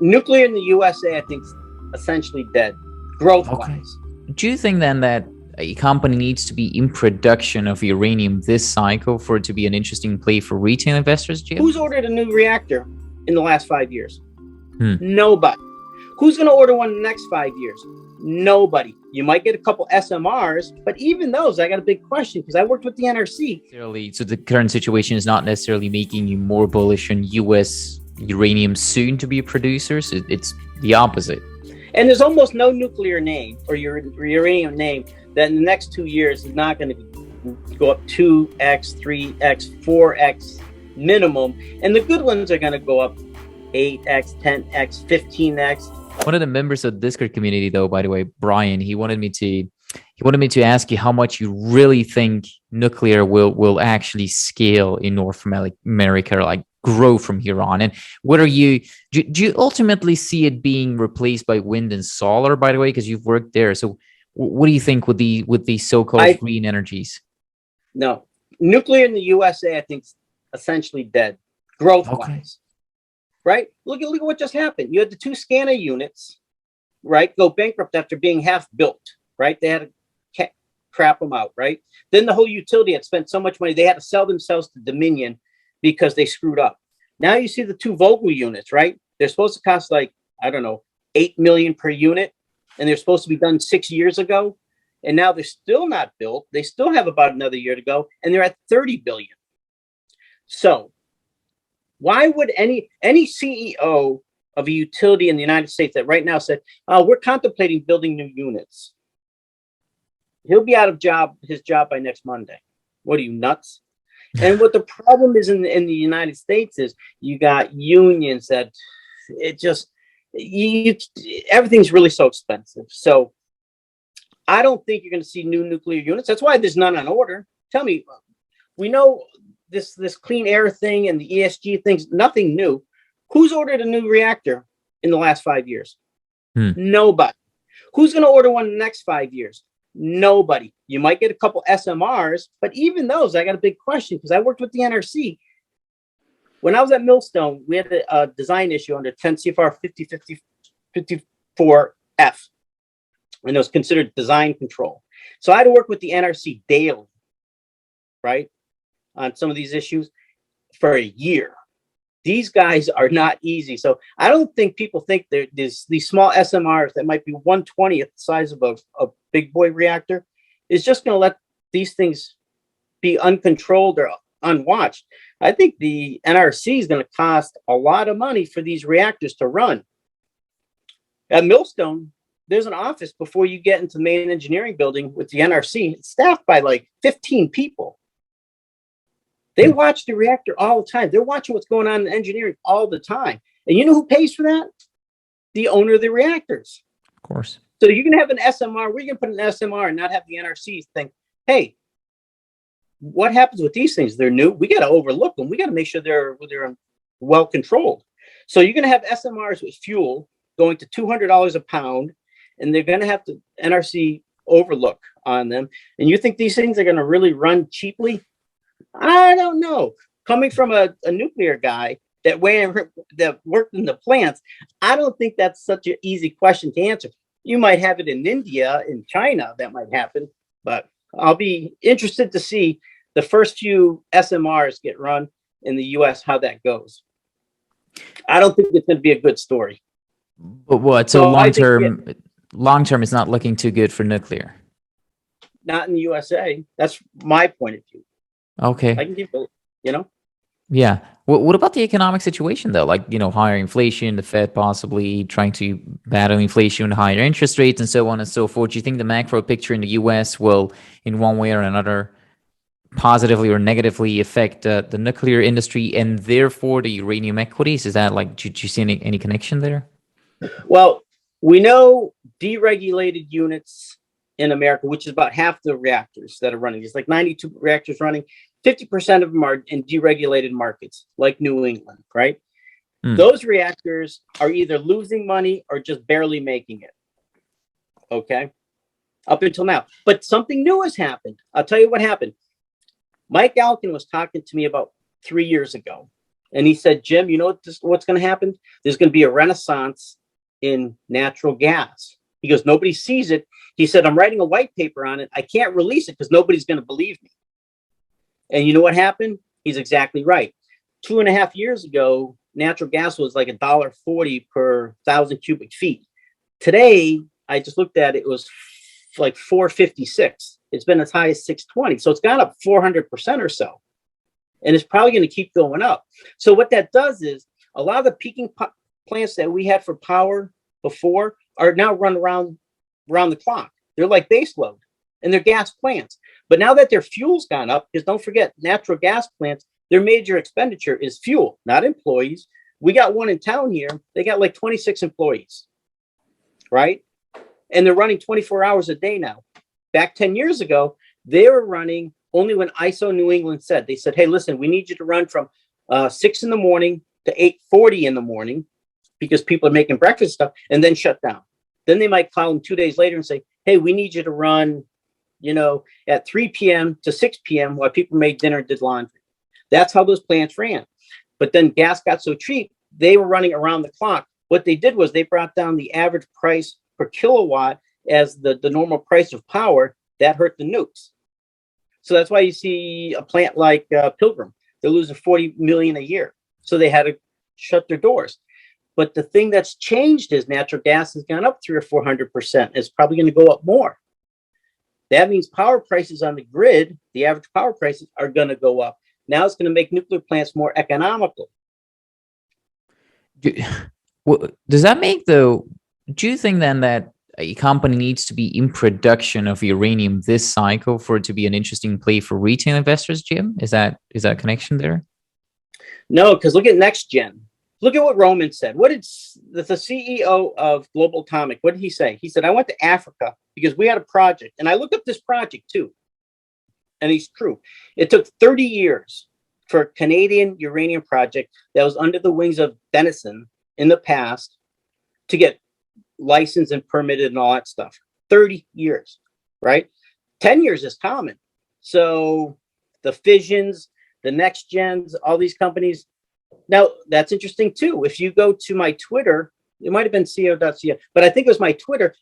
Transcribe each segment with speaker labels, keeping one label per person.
Speaker 1: Nuclear in the USA, I think, is essentially dead, growth-wise.
Speaker 2: Do you think then that a company needs to be in production of uranium this cycle for it to be an interesting play for retail investors, Jim?
Speaker 1: Who's ordered a new reactor in the last 5 years? Nobody. Who's going to order one in the next 5 years? Nobody. You might get a couple SMRs, but even those, I got a big question because I worked with the NRC.
Speaker 2: So the current situation is not necessarily making you more bullish on U.S. uranium soon to be producers. It's the opposite.
Speaker 1: And there's almost no nuclear name or uranium name that in the next 2 years is not going to go up 2x, 3x, 4x minimum. And the good ones are going to go up 8x, 10x, 15x.
Speaker 2: One of the members of the Discord community, though, by the way, Brian, he wanted me to ask you how much you really think nuclear will actually scale in North America, like grow from here on. And what do you ultimately see it being replaced by wind and solar, by the way, because you've worked there? So what do you think with the so-called green energies?
Speaker 1: No, nuclear in the USA, I think, is essentially dead, growth-wise. Right? Look at what just happened. You had the 2 SCANA units, right, go bankrupt after being half built, right? They had to crap them out, right? Then the whole utility had spent so much money, they had to sell themselves to Dominion because they screwed up. Now you see the 2 Vogtle units, right? They're supposed to cost like, I don't know, $8 million per unit, and they're supposed to be done 6 years ago, and now they're still not built. They still have about another year to go, and they're at $30 billion. So why would any CEO of a utility in the United States that right now said, we're contemplating building new units, he'll be out of his job by next Monday. What are you, nuts? And what the problem is in the United States is you got unions that it just, everything's really so expensive. So I don't think you're going to see new nuclear units. That's why there's none on order. Tell me, we know this clean air thing and the ESG things, nothing new. Who's ordered a new reactor in the last 5 years? Nobody. Who's going to order one in the next 5 years? Nobody. You might get a couple SMRs, but even those, I got a big question because I worked with the NRC. When I was at Millstone, we had a design issue under 10 CFR 54F, and it was considered design control. So I had to work with the NRC daily, right, on some of these issues for a year. These guys are not easy. So I don't think people think there's these small SMRs that might be 1/20th the size of a big boy reactor is just going to let these things be uncontrolled or unwatched. I think the NRC is going to cost a lot of money for these reactors to run. At Millstone, there's an office before you get into the main engineering building with the NRC. It's staffed by like 15 people. They watch the reactor all the time. They're watching what's going on in engineering all the time. And you know who pays for that? The owner of the reactors.
Speaker 2: Of course.
Speaker 1: So you can have an SMR. We're going to put an SMR and not have the NRC think, hey, what happens with these things? They're new. We got to overlook them. We got to make sure they're well controlled. So you're going to have SMRs with fuel going to $200 a pound, and they're going to have to NRC overlook on them. And you think these things are going to really run cheaply? I don't know. Coming from a nuclear guy that worked in the plants, I don't think that's such an easy question to answer. You might have it in India, in China, that might happen, but I'll be interested to see the first few SMRs get run in the US, how that goes. I don't think it's going to be a good story.
Speaker 2: But what? So long term, it's not looking too good for nuclear.
Speaker 1: Not in the USA. That's my point of view.
Speaker 2: Okay.
Speaker 1: I can give it,
Speaker 2: Yeah. What about the economic situation, though? Like, higher inflation, the Fed possibly trying to battle inflation, higher interest rates, and so on and so forth. Do you think the macro picture in the U.S. will, in one way or another, positively or negatively affect the nuclear industry and therefore the uranium equities? Is that like, do you see any connection there?
Speaker 1: Well, we know deregulated units in America, which is about half the reactors that are running. It's like 92 reactors running. 50% of them are in deregulated markets like New England, right? Those reactors are either losing money or just barely making it. Okay. Up until now. But something new has happened. I'll tell you what happened. Mike Alkin was talking to me about 3 years ago. And he said, Jim, you know what's going to happen? There's going to be a renaissance in natural gas. He goes, nobody sees it. He said, I'm writing a white paper on it. I can't release it because nobody's going to believe me. And you know what happened? He's exactly right. 2.5 years ago, natural gas was like $1.40 per 1,000 cubic feet. Today, I just looked at it, it was like $4.56. It's been as high as $6.20. So it's gone up 400% or so. And it's probably going to keep going up. So what that does is a lot of the peaking plants that we had for power before are now run around the clock. They're like base load, and they're gas plants. But now that their fuel's gone up, because don't forget, natural gas plants, their major expenditure is fuel, not employees. We got one in town here. They got like 26 employees, right? And they're running 24 hours a day now. Back 10 years ago, they were running only when ISO New England said. They said, hey, listen, we need you to run from 6 in the morning to 8:40 in the morning because people are making breakfast stuff, and then shut down. Then they might call them 2 days later and say, hey, we need you to run, at 3 p.m. to 6 p.m. while people made dinner and did laundry. That's how those plants ran. But then gas got so cheap, they were running around the clock. What they did was they brought down the average price per kilowatt as the normal price of power. That hurt the nukes. So that's why you see a plant like Pilgrim. They're losing $40 million a year. So they had to shut their doors. But the thing that's changed is natural gas has gone up 300 or 400%. It's probably going to go up more. That means power prices on the grid, the average power prices, are going to go up. Now it's going to make nuclear plants more economical.
Speaker 2: Well, does that make do you think then that a company needs to be in production of uranium this cycle for it to be an interesting play for retail investors, Jim? Is that a connection there?
Speaker 1: No, because look at NextGen. Look at what Roman said. What did the CEO of Global Atomic, what did he say? He said, I went to Africa because we had a project. And I looked up this project too. And it's true. It took 30 years for a Canadian uranium project that was under the wings of Denison in the past to get licensed and permitted and all that stuff. 30 years, right? 10 years is common. So the fissions, the next gens, all these companies. Now, that's interesting too. If you go to my Twitter, it might have been co.ca, but I think it was my Twitter.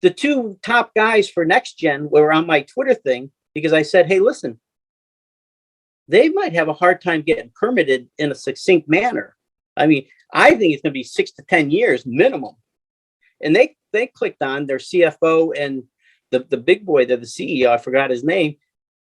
Speaker 1: The two top guys for NextGen were on my Twitter thing because I said, hey, listen, they might have a hard time getting permitted in a succinct manner. I mean, I think it's going to be 6 to 10 years minimum. And they clicked on their CFO and the big boy, they're the CEO, I forgot his name,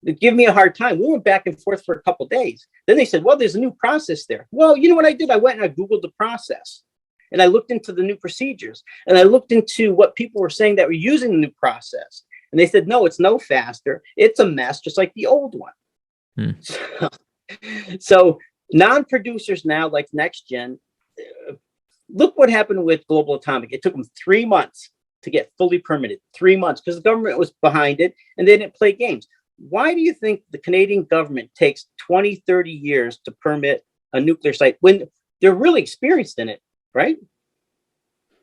Speaker 1: they give me a hard time. We went back and forth for a couple of days. Then they said, well, there's a new process there. Well, you know what I did? I went and I Googled the process. And I looked into the new procedures. And I looked into what people were saying that were using the new process. And they said, no, it's no faster. It's a mess, just like the old one. So non-producers now, like NextGen, look what happened with Global Atomic. It took them 3 months to get fully permitted. 3 months, because the government was behind it and they didn't play games. Why do you think the Canadian government takes 20, 30 years to permit a nuclear site when they're really experienced in it, right?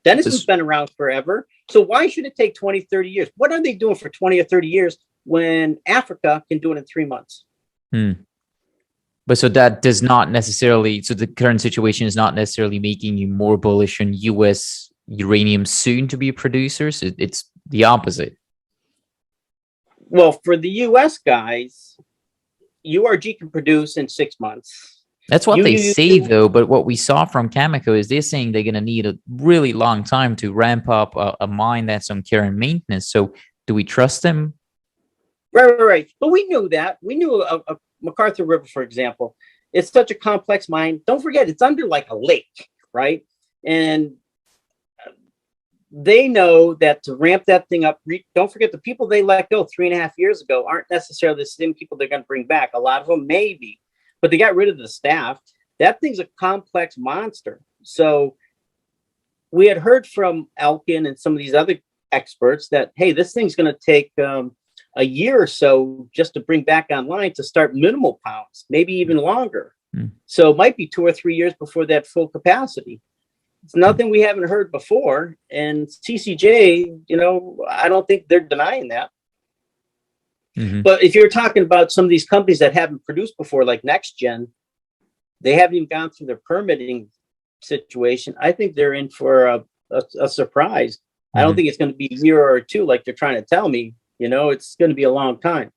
Speaker 1: Denison's been around forever. So why should it take 20, 30 years? What are they doing for 20 or 30 years when Africa can do it in 3 months?
Speaker 2: But so that does not necessarily, so the current situation is not necessarily making you more bullish on US uranium soon to be producers. It's the opposite.
Speaker 1: Well, for the US guys, URG can produce in 6 months.
Speaker 2: That's what they say, though. But what we saw from Cameco is they're saying they're going to need a really long time to ramp up a mine that's on care and maintenance. So do we trust them?
Speaker 1: Right. But we knew that. We knew a MacArthur River, for example. It's such a complex mine. Don't forget, it's under like a lake, right? And they know that to ramp that thing up, don't forget the people they let go 3.5 years ago aren't necessarily the same people they're going to bring back. A lot of them maybe, but they got rid of the staff. That thing's a complex monster. So we had heard from Elkin and some of these other experts that, hey, this thing's going to take a year or so just to bring back online to start minimal pounds, maybe even longer. So it might be 2 or 3 years before that full capacity. It's nothing we haven't heard before. And CCJ, I don't think they're denying that. But if you're talking about some of these companies that haven't produced before, like NextGen, They haven't even gone through the permitting situation. I think they're in for a surprise. I don't think it's going to be a year or two like they're trying to tell me. You know, it's going to be a long time.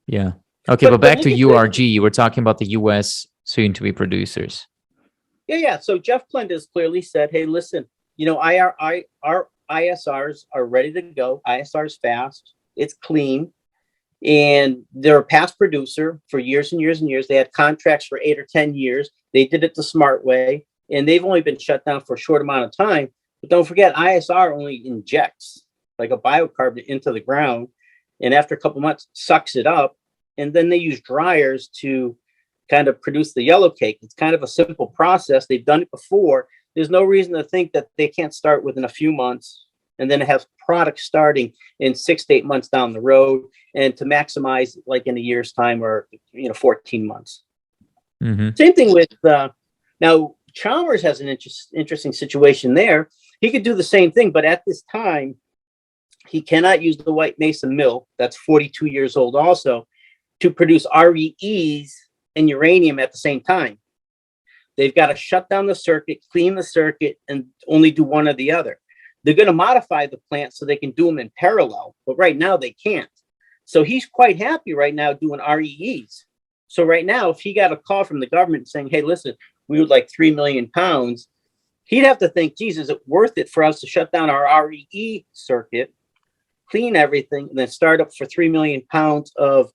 Speaker 2: Yeah. Okay, but back to
Speaker 1: look at
Speaker 2: URG, we're talking about the US soon-to-be producers.
Speaker 1: Yeah. So Jeff Flint has clearly said, hey, listen, you know, our ISRs are ready to go. ISR is fast. It's clean. And they're a past producer for years and years and years. They had contracts for 8 or 10 years. They did it the smart way. And they've only been shut down for a short amount of time. But don't forget, ISR only injects like a biocarbon into the ground. And after a couple months, sucks it up. And then they use dryers to kind of produce the yellow cake. It's kind of a simple process. They've done it before. There's no reason to think that they can't start within a few months and then have products starting in 6 to 8 months down the road, and to maximize like in a year's time or 14 months. Same thing with now Chalmers has an interesting situation there. He could do the same thing, but at this time he cannot use the White Mesa mill that's 42 years old also to produce REEs and uranium at the same time. They've got to shut down the circuit, clean the circuit, and only do one or the other. They're going to modify the plant so they can do them in parallel, but right now they can't. So he's quite happy right now doing REEs. So right now, if he got a call from the government saying, hey, listen, we would like 3 million pounds, he'd have to think, geez, is it worth it for us to shut down our REE circuit, clean everything, and then start up for 3 million pounds of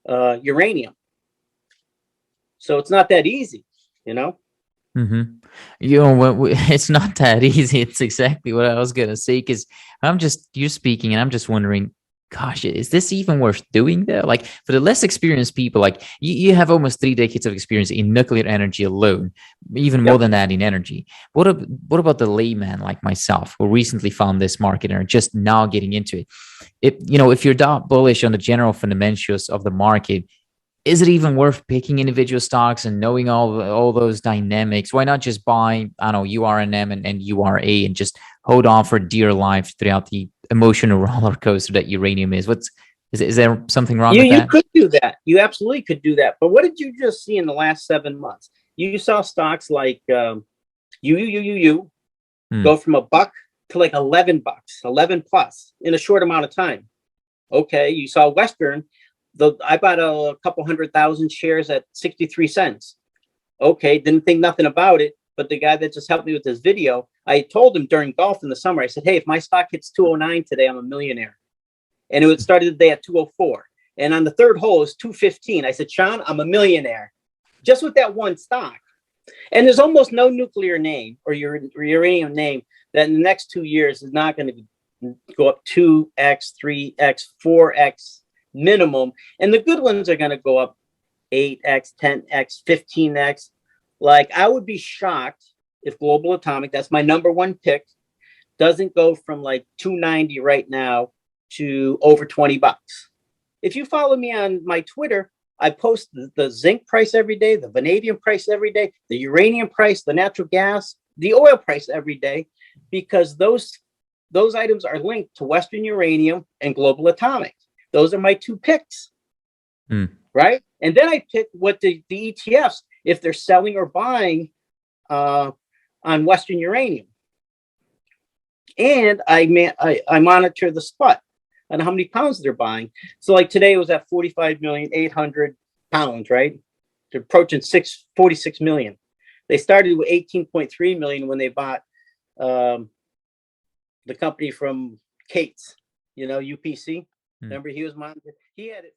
Speaker 1: uranium? So it's not that easy, you know?
Speaker 2: It's not that easy. It's exactly what I was gonna say, because you're speaking and I'm just wondering, gosh, is this even worth doing though? Like, for the less experienced people, like you have almost 3 decades of experience in nuclear energy alone, even more than that in energy. What about the layman like myself, who recently found this market and are just now getting into it? If you're that bullish on the general fundamentals of the market, is it even worth picking individual stocks and knowing all those dynamics? Why not just buy, I don't know, URNM and URA and just hold on for dear life throughout the emotional roller coaster that uranium is? Is there something wrong with that?
Speaker 1: You could do that. You absolutely could do that. But what did you just see in the last 7 months? You saw stocks like go from $1 to like $11, 11 plus in a short amount of time. Okay, you saw Western. I bought a couple 100,000 shares at 63 cents. Okay, didn't think nothing about it. But the guy that just helped me with this video, I told him during golf in the summer, I said, hey, if my stock hits 209 today, I'm a millionaire. And it started the day at 204. And on the third hole, it's 215. I said, Sean, I'm a millionaire. Just with that one stock. And there's almost no nuclear name or uranium name that in the next 2 years is not going to go up 2x, 3x, 4x minimum. And the good ones are going to go up 8x, 10x, 15x. Like, I would be shocked if Global Atomic, that's my number one pick, doesn't go from like 290 right now to over $20. If you follow me on my Twitter, I post the zinc price every day, the vanadium price every day, the uranium price, the natural gas, the oil price every day, because those items are linked to Western Uranium and Global Atomic. Those are my 2 picks, right? And then I pick what the ETFs, if they're selling or buying on Western Uranium. And I monitor the spot and how many pounds they're buying. So like today it was at 45,800,000 pounds, right? They're approaching 46 million. They started with 18.3 million when they bought the company from Cates, UPC. Remember, he was monitored. He had it